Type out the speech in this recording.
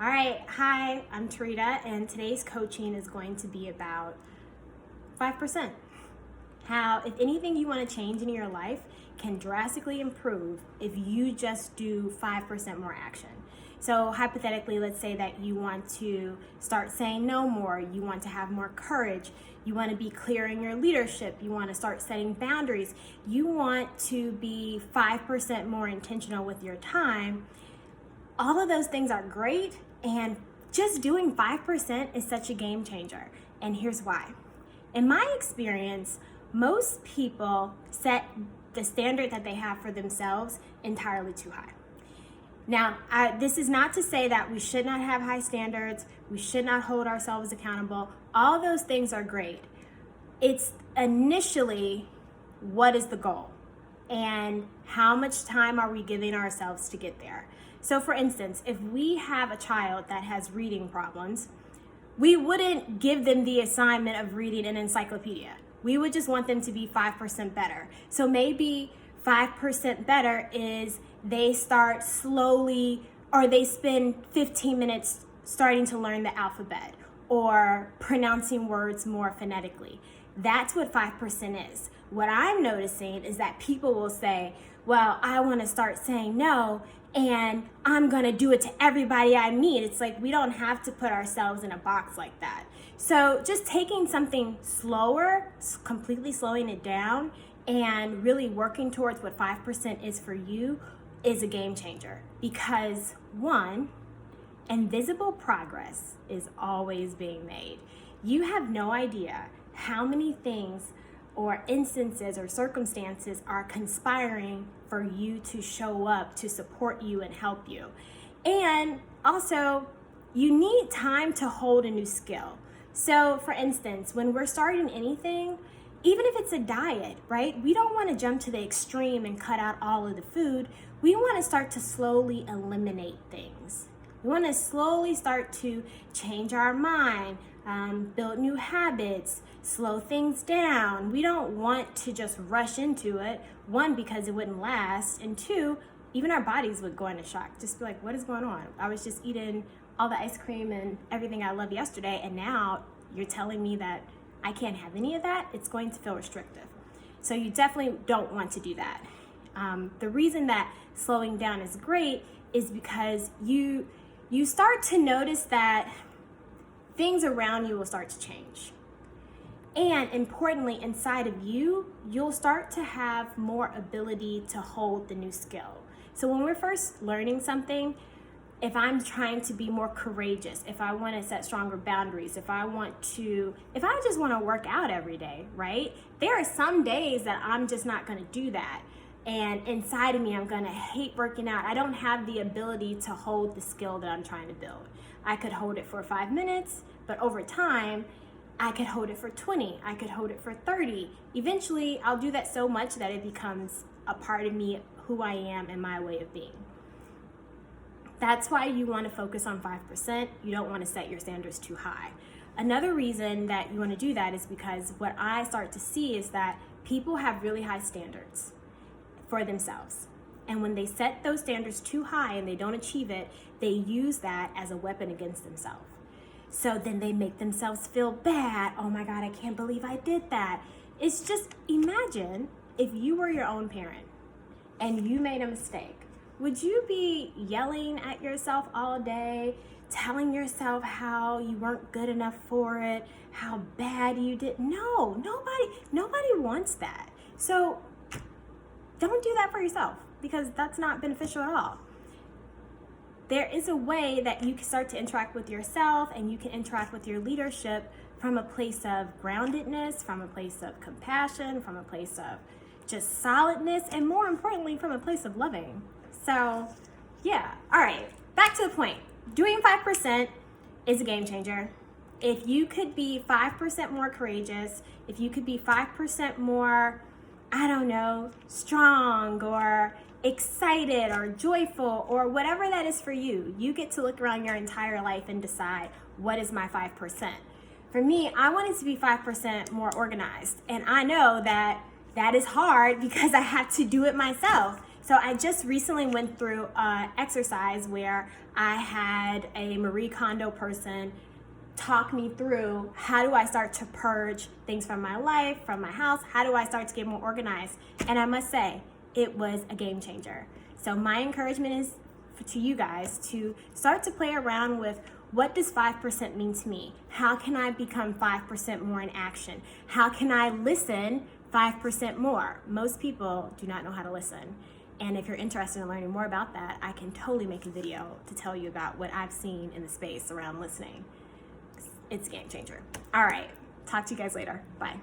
All right, hi, I'm Tarita, and today's coaching is going to be about 5%. How, if anything you want to change in your life, can drastically improve if you just do 5% more action. So, hypothetically, let's say that you want to start saying no more, you want to have more courage, you want to be clear in your leadership, you want to start setting boundaries, you want to be 5% more intentional with your time. All of those things are great, and just doing 5% is such a game changer. And here's why. In my experience, most people set the standard that they have for themselves entirely too high. Now, this is not to say that we should not have high standards, we should not hold ourselves accountable. All those things are great. It's initially, what is the goal? And how much time are we giving ourselves to get there? So for instance, if we have a child that has reading problems, we wouldn't give them the assignment of reading an encyclopedia. We would just want them to be 5% better. So maybe 5% better is they start slowly, or they spend 15 minutes starting to learn the alphabet or pronouncing words more phonetically. That's what 5% is. What I'm noticing is that people will say, well, I want to start saying no, and I'm going to do it to everybody I meet. It's like we don't have to put ourselves in a box like that. So just taking something slower, completely slowing it down, and really working towards what 5% is for you is a game changer. Because one, invisible progress is always being made. You have no idea how many things or instances or circumstances are conspiring for you to show up, to support you and help you. And also, you need time to hold a new skill. So for instance, when we're starting anything, even if it's a diet, right? We don't want to jump to the extreme and cut out all of the food. We want to start to slowly eliminate things. We want to slowly start to change our mind, build new habits, slow things down. We don't want to just rush into it. One, because it wouldn't last. And two, even our bodies would go into shock. Just be like, what is going on? I was just eating all the ice cream and everything I love yesterday, and now you're telling me that I can't have any of that? It's going to feel restrictive. So you definitely don't want to do that. The reason that slowing down is great is because you start to notice that things around you will start to change. And importantly, inside of you, you'll start to have more ability to hold the new skill. So when we're first learning something, if I'm trying to be more courageous, if I want to set stronger boundaries, if I just want to work out every day, right? There are some days that I'm just not going to do that. And inside of me, I'm going to hate working out. I don't have the ability to hold the skill that I'm trying to build. I could hold it for 5 minutes, but over time, I could hold it for 20. I could hold it for 30. Eventually, I'll do that so much that it becomes a part of me, who I am, and my way of being. That's why you want to focus on 5%. You don't want to set your standards too high. Another reason that you want to do that is because what I start to see is that people have really high standards for themselves. And when they set those standards too high and they don't achieve it, they use that as a weapon against themselves. So then they make themselves feel bad. Oh my God, I can't believe I did that. It's just, imagine if you were your own parent and you made a mistake. Would you be yelling at yourself all day, telling yourself how you weren't good enough for it, how bad you did? No, nobody wants that. So don't do that for yourself, because that's not beneficial at all. There is a way that you can start to interact with yourself, and you can interact with your leadership from a place of groundedness, from a place of compassion, from a place of just solidness, and more importantly, from a place of loving. So, yeah. All right, back to the point. Doing 5% is a game changer. If you could be 5% more courageous, if you could be 5% more, I don't know, strong or excited or joyful or whatever that is for you, you get to look around your entire life and decide, what is my 5%? For me, I wanted to be 5% more organized. And I know that that is hard because I have to do it myself. So I just recently went through an exercise where I had a Marie Kondo person talk me through, how do I start to purge things from my life, from my house? How do I start to get more organized? And I must say, it was a game changer. So my encouragement is to you guys to start to play around with, what does 5% mean to me? How can I become 5% more in action? How can I listen 5% more? Most people do not know how to listen. And if you're interested in learning more about that, I can totally make a video to tell you about what I've seen in the space around listening. It's a game changer. All right, talk to you guys later. Bye.